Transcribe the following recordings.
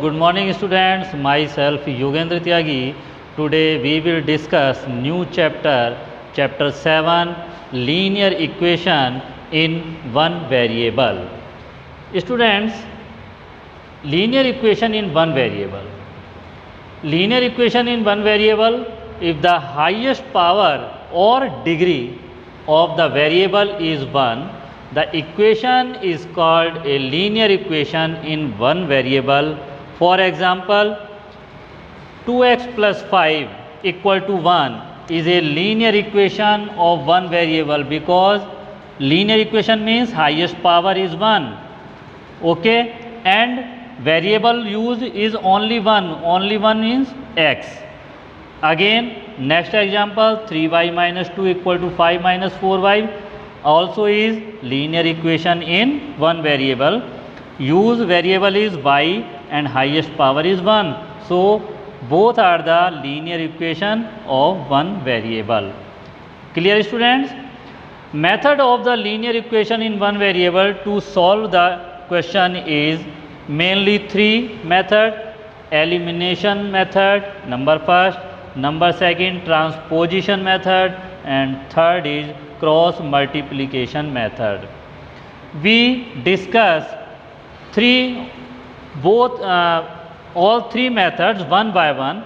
good morning students, myself Yogendra Tyagi. Today we will discuss new chapter 7, linear equation in one variable. Students, linear equation in one variable. Linear equation in one variable, if the highest power or degree of the variable is 1, the equation is called a linear equation in one variable. For example, 2x plus 5 equal to 1 is a linear equation of one variable, because linear equation means highest power is 1, okay, and variable used is only one means x. Again, next example, 3y minus 2 equal to 5 minus 4y also is linear equation in one variable. Use variable is y and highest power is 1. So both are the linear equation of one variable. Clear, students? Method of the linear equation in one variable to solve the question is mainly three method: elimination method, number first, number second, transposition method, and third is cross multiplication method. We discuss all three methods one by one.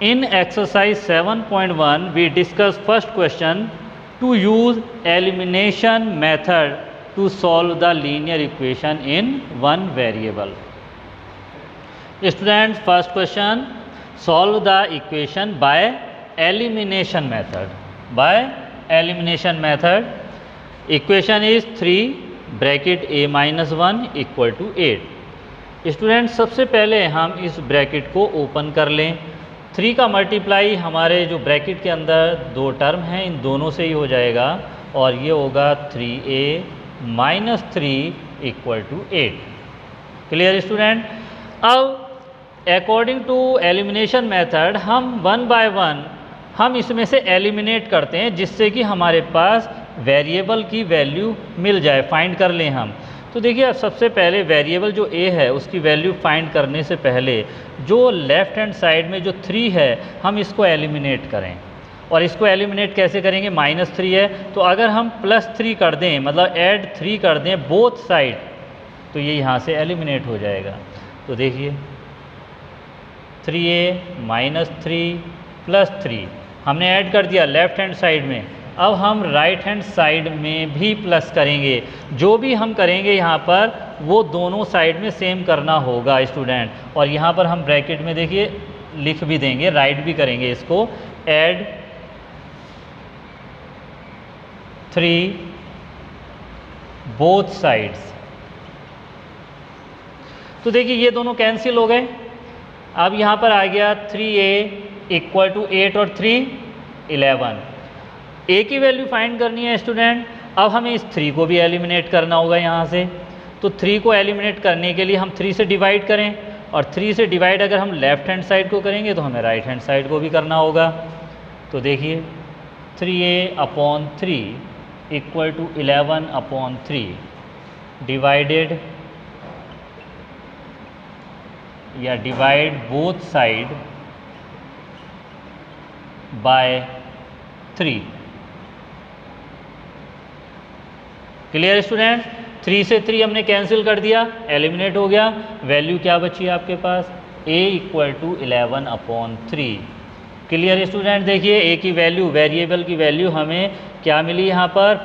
In exercise 7.1 we discuss first question to use elimination method to solve the linear equation in one variable. Students, first question, solve the equation by elimination method. By elimination method, equation is 3 bracket a minus 1 equal to 8. Student, सबसे पहले हम इस bracket को open कर लें. 3 का multiply हमारे जो ब्रैकेट के अंदर दो टर्म हैं इन दोनों से ही हो जाएगा, और ये होगा 3a minus 3 equal to 8. Clear student? अब अकॉर्डिंग टू एलिमिनेशन मेथड हम वन बाय वन हम इसमें से एलिमिनेट करते हैं, जिससे कि हमारे पास वेरिएबल की वैल्यू मिल जाए, फाइंड कर लें हम. तो देखिए, अब सबसे पहले वेरिएबल जो a है उसकी वैल्यू फाइंड करने से पहले जो लेफ़्ट हैंड साइड में जो 3 है हम इसको एलिमिनेट करें. और इसको एलिमिनेट कैसे करेंगे? -3 है, तो अगर हम +3 कर दें, मतलब ऐड 3 कर दें बोथ साइड, तो ये यहाँ से एलिमिनेट हो जाएगा. तो देखिए 3a माइनस 3 प्लस 3 हमने ऐड कर दिया लेफ़्ट हैंड साइड में. अब हम राइट हैंड साइड में भी प्लस करेंगे. जो भी हम करेंगे यहाँ पर वो दोनों साइड में सेम करना होगा स्टूडेंट. और यहाँ पर हम ब्रैकेट में देखिए लिख भी देंगे, राइट भी करेंगे इसको, ऐड 3 बोथ साइड्स. तो देखिए ये दोनों कैंसिल हो गए. अब यहाँ पर आ गया 3a इक्वल टू 8 और 3 11. a की वैल्यू फाइंड करनी है स्टूडेंट. अब हमें इस 3 को भी एलिमिनेट करना होगा यहाँ से. तो 3 को एलिमिनेट करने के लिए हम 3 से डिवाइड करें, और 3 से डिवाइड अगर हम लेफ़्ट हैंड साइड को करेंगे तो हमें राइट हैंड साइड को भी करना होगा. तो देखिए 3a/3 इक्वल टू 11/3 डिवाइडेड या divide both side by 3. Clear student? 3 से 3 हमने कैंसिल कर दिया, एलिमिनेट हो गया. वैल्यू क्या बची है आपके पास? a equal to 11/3. Clear student? देखिए a की वैल्यू, वेरिएबल की वैल्यू हमें क्या मिली यहाँ पर?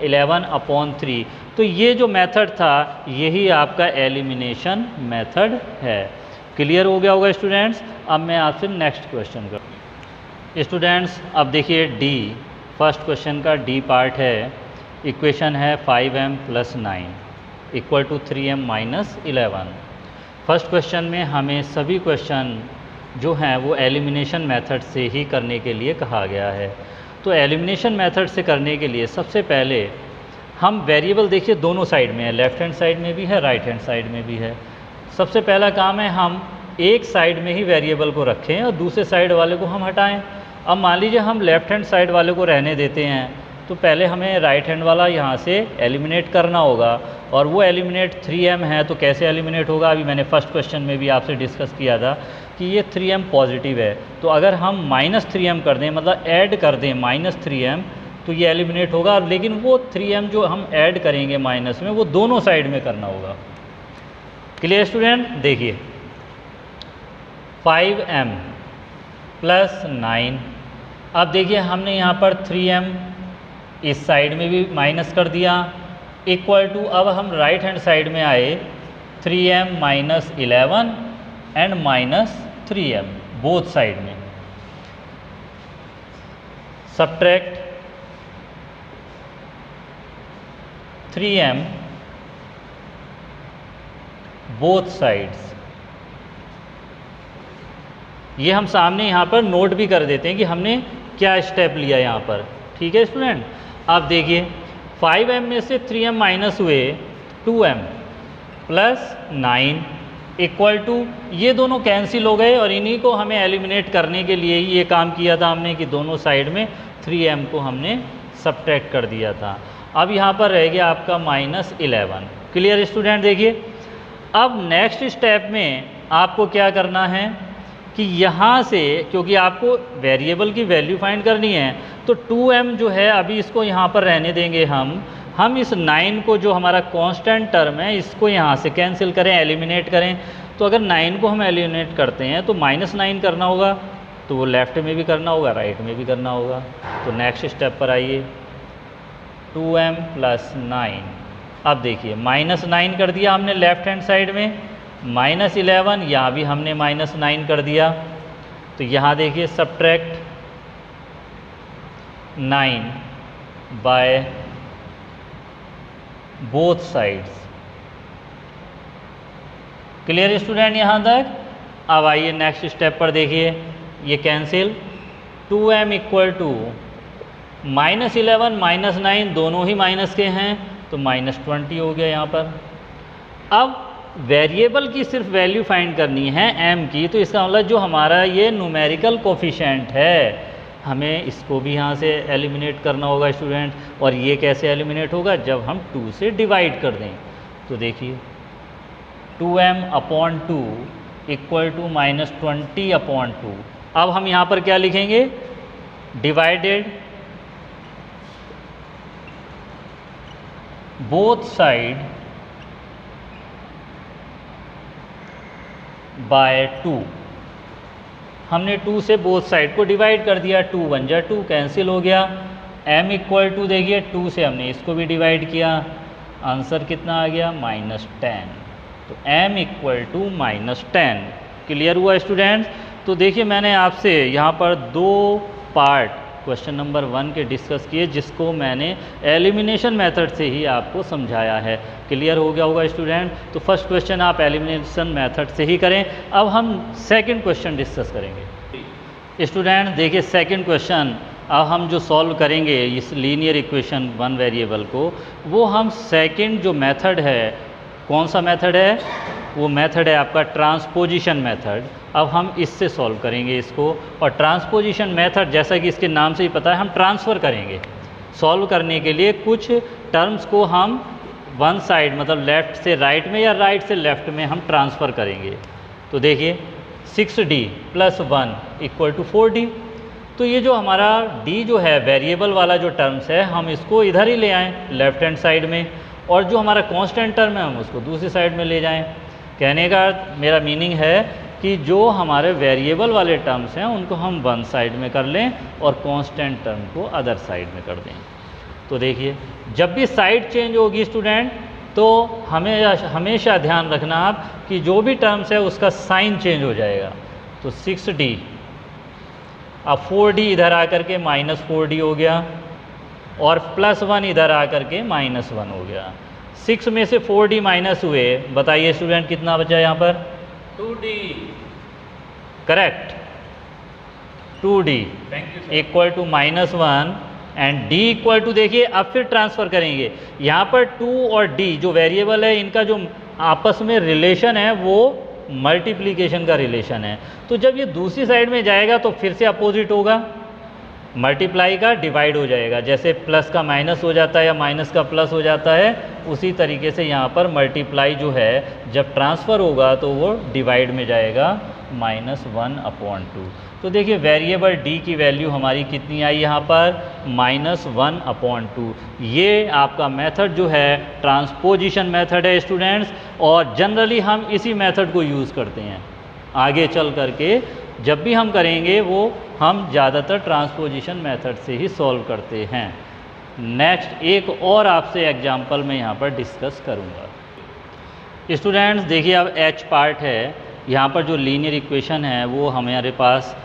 11/3. तो ये जो मेथड था यही आपका एलिमिनेशन मेथड है. क्लियर हो गया होगा स्टूडेंट्स? अब मैं आपसे नेक्स्ट क्वेश्चन करूँ. स्टूडेंट्स, अब देखिए डी, फर्स्ट क्वेश्चन का डी पार्ट है. इक्वेशन है 5m + 9 equal to 3m - 11. First question में हमें सभी क्वेश्चन जो हैं वो एलिमिनेशन मेथड से ही करने के लिए कहा गया है. तो एलिमिनेशन मेथड से करने के लिए सबसे पहले हम वेरिएबल देखिए दोनों साइड में है, लेफ़्ट हैंड साइड में भी है, राइट हैंड साइड में भी है. सबसे पहला काम है हम एक साइड में ही वेरिएबल को रखें और दूसरे साइड वाले को हम हटाएं. अब मान लीजिए हम लेफ़्ट हैंड साइड वाले को रहने देते हैं, तो पहले हमें राइट हैंड वाला यहाँ से एलिमिनेट करना होगा, और वो एलिमिनेट 3m है तो कैसे एलिमिनेट होगा, अभी मैंने फर्स्ट क्वेश्चन में भी आपसे डिस्कस किया था कि ये 3m पॉजिटिव है, तो अगर हम -3m कर दें, मतलब ऐड कर दें -3m, तो ये एलिमिनेट होगा। लेकिन वो 3m जो हम ऐड करेंगे माइनस में, वो दोनों साइड में करना होगा। Clear student? देखिए 5m + 9, अब देखिए हमने यहाँ पर 3m इस साइड में भी माइनस कर दिया, इक्वल टू, अब हम राइट हैंड साइड में आए 3m - 11 and -3m both side में, सब्ट्रैक्ट 3m बोथ साइड्स। ये हम सामने यहाँ पर नोट भी कर देते हैं कि हमने क्या स्टेप लिया यहाँ पर। ठीक है स्टूडेंट? अब देखिए 5m में से 3m माइनस हुए 2m + 9 इक्वल टू, ये दोनों कैंसिल हो गए, और इन्हीं को हमें एलिमिनेट करने के लिए ही ये काम किया था हमने कि दोनों साइड में 3m को हमने सब्ट्रैक्ट कर दिया था। अब यहाँ पर रह गया आपका -11। Clear student? देखिए अब नेक्स्ट स्टेप में आपको क्या करना है कि यहाँ से, क्योंकि आपको वेरिएबल की वैल्यू फाइंड करनी है, तो 2m जो है अभी इसको यहाँ पर रहने देंगे हम इस 9 को, जो हमारा कांस्टेंट टर्म है, इसको यहाँ से कैंसिल करें, एलिमिनेट करें। तो अगर 9 को हम एलिमिनेट करते हैं तो -9 करना होगा, तो वो लेफ़्ट में भी करना होगा, राइट में भी करना होगा। तो नेक्स्ट स्टेप पर आइए, 2m + 9, अब देखिए -9 कर दिया हमने लेफ़्ट हैंड साइड में, -11 यहाँ भी हमने -9 कर दिया, तो यहाँ देखिए subtract 9 by both sides. Clear student यहाँ तक? अब आइए नेक्स्ट स्टेप पर, देखिए ये कैंसिल, 2m इक्वल टू -11 -9 दोनों ही माइनस के हैं, तो -20 हो गया यहाँ पर। अब वेरिएबल की सिर्फ वैल्यू फाइंड करनी है m की, तो इसका मतलब जो हमारा ये न्यूमेरिकल कोफिशिएंट है, हमें इसको भी यहाँ से एलिमिनेट करना होगा स्टूडेंट। और ये कैसे एलिमिनेट होगा? जब हम 2 से डिवाइड कर दें। तो देखिए 2m/2 इक्वल टू -20/2। अब हम यहाँ पर क्या लिखेंगे? Divided both side by 2। हमने 2 से बोथ साइड को डिवाइड कर दिया, 2 × 1 = 2, कैंसिल हो गया। m इक्वल टू, देखिए 2 से हमने इसको भी डिवाइड किया, आंसर कितना आ गया? -10। तो m इक्वल टू -10। क्लियर हुआ स्टूडेंट्स? तो देखिए मैंने आपसे यहाँ पर 2 पार्ट क्वेश्चन नंबर 1 के डिस्कस किए, जिसको मैंने एलिमिनेशन मेथड से ही आपको समझाया है। क्लियर हो गया होगा स्टूडेंट? तो फर्स्ट क्वेश्चन आप एलिमिनेशन मेथड से ही करें। अब हम सेकंड क्वेश्चन डिस्कस करेंगे। स्टूडेंट देखिए सेकंड क्वेश्चन अब हम जो सॉल्व करेंगे इस लीनियर इक्वेशन 1 वेरिएबल को, वो हम सेकंड जो मेथड है, कौन सा मेथड है? वो मेथड है आपका ट्रांसपोजिशन मेथड। अब हम इससे सॉल्व करेंगे इसको, और ट्रांसपोजिशन मेथड जैसा कि इसके नाम से ही पता है, हम ट्रांसफ़र करेंगे। सॉल्व करने के लिए कुछ टर्म्स को हम वन साइड, मतलब लेफ़्ट से राइट में या राइट से लेफ़्ट में हम ट्रांसफ़र करेंगे। तो देखिए 6d + 1 = 4d। तो ये जो हमारा d जो है वेरिएबल वाला जो टर्म्स है, हम इसको इधर ही ले आएँ लेफ़्ट हैंड साइड में, और जो हमारा कांस्टेंट टर्म है हम उसको दूसरी साइड में ले जाएं। कहने का मेरा मीनिंग है कि जो हमारे वेरिएबल वाले टर्म्स हैं उनको हम वन साइड में कर लें और कांस्टेंट टर्म को अदर साइड में कर दें। तो देखिए जब भी साइड चेंज होगी स्टूडेंट, तो हमेशा ध्यान रखना आप कि जो भी टर्म्स है उसका साइन चेंज हो जाएगा। तो 6d, अब 4d इधर आकर के -4d हो गया, और +1 इधर आकर के -1 हो गया। 6 में से 4d माइनस हुए, बताइए स्टूडेंट कितना बचा यहाँ पर? 2d। Correct, 2d equal to -1 and d equal to, देखिए अब फिर ट्रांसफ़र करेंगे। यहाँ पर 2 और d जो वेरिएबल है, इनका जो आपस में रिलेशन है वो मल्टीप्लिकेशन का रिलेशन है। तो जब ये दूसरी साइड में जाएगा तो फिर से अपोजिट होगा, मल्टीप्लाई का डिवाइड हो जाएगा, जैसे प्लस का माइनस हो जाता है या माइनस का प्लस हो जाता है, उसी तरीके से यहाँ पर मल्टीप्लाई जो है जब ट्रांसफ़र होगा तो वो डिवाइड में जाएगा -1/2। तो देखिए वेरिएबल डी की वैल्यू हमारी कितनी आई यहाँ पर -1/2। ये आपका मेथड जो है ट्रांसपोजिशन मेथड है स्टूडेंट्स, और जनरली हम इसी मेथड को यूज़ करते हैं। आगे चल करके जब भी हम करेंगे वो हम ज़्यादातर ट्रांसपोजिशन मेथड से ही सॉल्व करते हैं। नेक्स्ट एक और आपसे एग्जांपल मैं यहाँ पर डिस्कस करूँगा। स्टूडेंट्स देखिए अब एच पार्ट है, यहाँ पर जो लीनियर इक्वेशन है वो हमारे पास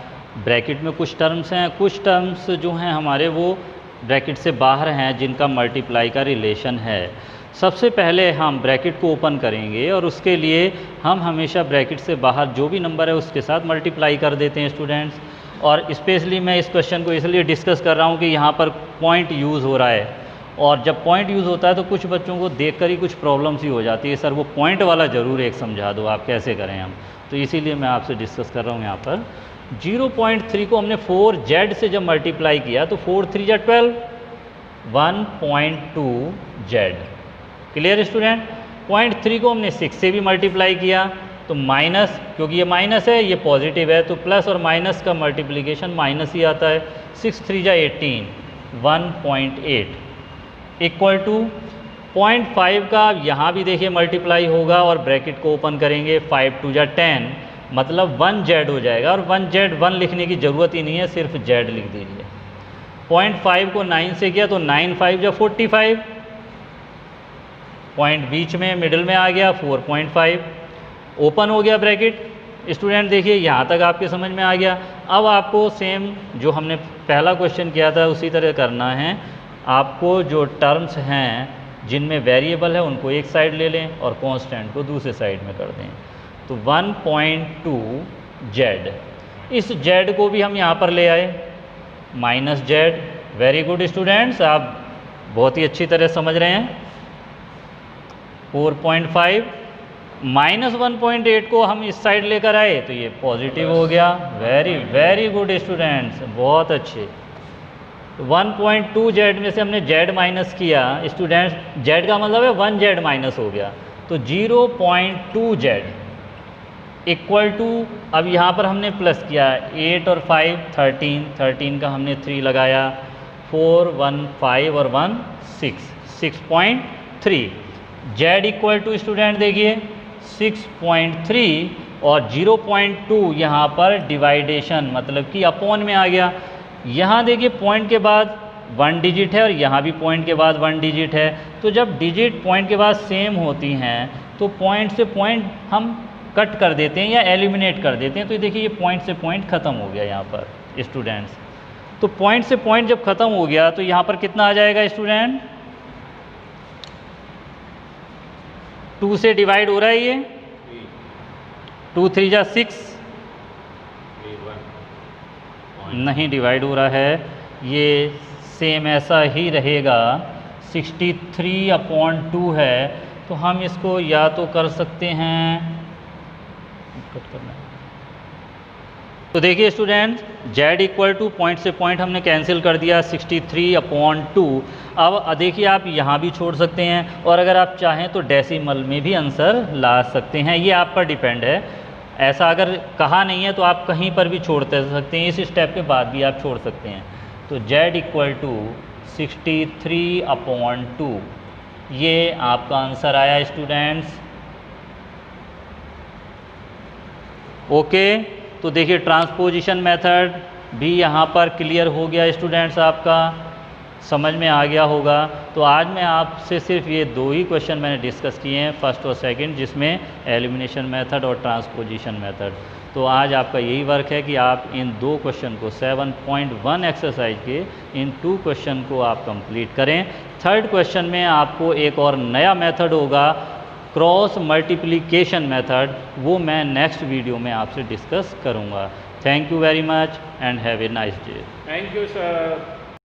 ब्रैकेट में कुछ टर्म्स हैं, कुछ टर्म्स जो हैं हमारे वो ब्रैकेट से बाहर हैं जिनका मल्टीप्लाई का रिलेशन है। सबसे पहले हम ब्रैकेट को ओपन करेंगे और उसके लिए हम हमेशा ब्रैकेट से बाहर जो भी नंबर है उसके साथ मल्टीप्लाई कर देते हैं स्टूडेंट्स। और स्पेशली मैं इस क्वेश्चन को इसलिए डिस्कस कर रहा हूँ कि यहाँ पर पॉइंट यूज़ हो रहा है, और जब पॉइंट यूज़ होता है तो कुछ बच्चों को देखकर ही कुछ प्रॉब्लम्स ही हो जाती है, सर वो पॉइंट वाला ज़रूर एक समझा दो, आप कैसे करें हम। तो इसीलिए मैं आपसे डिस्कस कर रहा हूँ यहाँ पर 0.3 को हमने 4z से जब मल्टीप्लाई किया तो 4 3 जा 12, 1.2z। Clear student. 0.3 को हमने 6 से भी मल्टीप्लाई किया तो माइनस, क्योंकि ये माइनस है ये पॉजिटिव है तो प्लस और माइनस का मल्टीप्लिकेशन माइनस ही आता है। 6 3 जा 18, 1.8 इक्वल टू 0.5 का यहाँ भी देखिए मल्टीप्लाई होगा और ब्रैकेट को ओपन करेंगे, 5 2 जा 10 मतलब 1z हो जाएगा, और 1z 1 लिखने की ज़रूरत ही नहीं है, सिर्फ z लिख दीजिए। 0.5 को 9 से किया तो 9 5 जा 45, पॉइंट बीच में मिडिल में आ गया 4.5, ओपन हो गया ब्रैकेट। स्टूडेंट देखिए यहाँ तक आपके समझ में आ गया। अब आपको सेम जो हमने पहला क्वेश्चन किया था उसी तरह करना है। आपको जो टर्म्स हैं जिनमें वेरिएबल है उनको एक साइड ले लें और कांस्टेंट को दूसरे साइड में कर दें। तो 1.2z, इस z को भी हम यहाँ पर ले आए -z। वेरी गुड स्टूडेंट्स, आप बहुत ही अच्छी तरह समझ रहे हैं। 4.5 -1.8 को हम इस साइड लेकर आए तो ये पॉजिटिव हो गया। वेरी गुड स्टूडेंट्स, बहुत अच्छे। 1.2z में से हमने z माइनस किया स्टूडेंट्स, z का मतलब है 1z माइनस हो गया, तो 0.2z इक्वल टू, अब यहाँ पर हमने प्लस किया 8 और 5 13, 13 का हमने 3 लगाया, 4 1 5 और 1 6, 6.3। z इक्वल टू स्टूडेंट देखिए 6.3 और 0.2 यहाँ पर डिवाइडेशन मतलब कि अपॉन में आ गया। यहाँ देखिए पॉइंट के बाद 1 डिजिट है और यहाँ भी पॉइंट के बाद 1 डिजिट है, तो जब डिजिट पॉइंट के बाद सेम होती हैं तो पॉइंट से पॉइंट हम कट कर देते हैं या एलिमिनेट कर देते हैं। तो देखिए ये पॉइंट से पॉइंट ख़त्म हो गया यहाँ पर स्टूडेंट्स। तो पॉइंट से पॉइंट जब ख़त्म हो गया तो यहाँ पर कितना आ जाएगा स्टूडेंट, 2 से डिवाइड हो रहा है ये, 2 3 जा 6, नहीं डिवाइड हो रहा है, ये सेम ऐसा ही रहेगा। 63/2 है, तो हम इसको या तो कर सकते हैं, कट करना है। तो देखिए students z equal two point से पॉइंट हमने कैंसिल कर दिया 63/2। अब देखिए आप यहाँ भी छोड़ सकते हैं और अगर आप चाहें तो डेसिमल में भी आंसर ला सकते हैं, ये आप पर डिपेंड है। ऐसा अगर कहा नहीं है तो आप कहीं पर भी छोड़ते सकते हैं, इस स्टेप के बाद भी आप छोड़ सकते हैं। तो z इक्वल टू 63/2 ये आपका आंसर आया स्टूडेंट्स। ओके, तो देखिए ट्रांसपोजिशन मेथड भी यहाँ पर क्लियर हो गया स्टूडेंट्स, आपका समझ में आ गया होगा। तो आज मैं आपसे सिर्फ ये 2 ही क्वेश्चन मैंने डिस्कस किए हैं, फर्स्ट और सेकंड, जिसमें एलिमिनेशन मेथड और ट्रांसपोजिशन मेथड। तो आज आपका यही वर्क है कि आप इन 2 क्वेश्चन को 7.1 एक्सरसाइज के इन 2 क्वेश्चन को आप कंप्लीट करें। थर्ड क्वेश्चन में आपको एक और नया मेथड होगा, क्रॉस मल्टीप्लिकेशन मेथड, वो मैं नेक्स्ट वीडियो में आपसे डिस्कस करूँगा। Thank you very much and have a nice day. Thank you sir.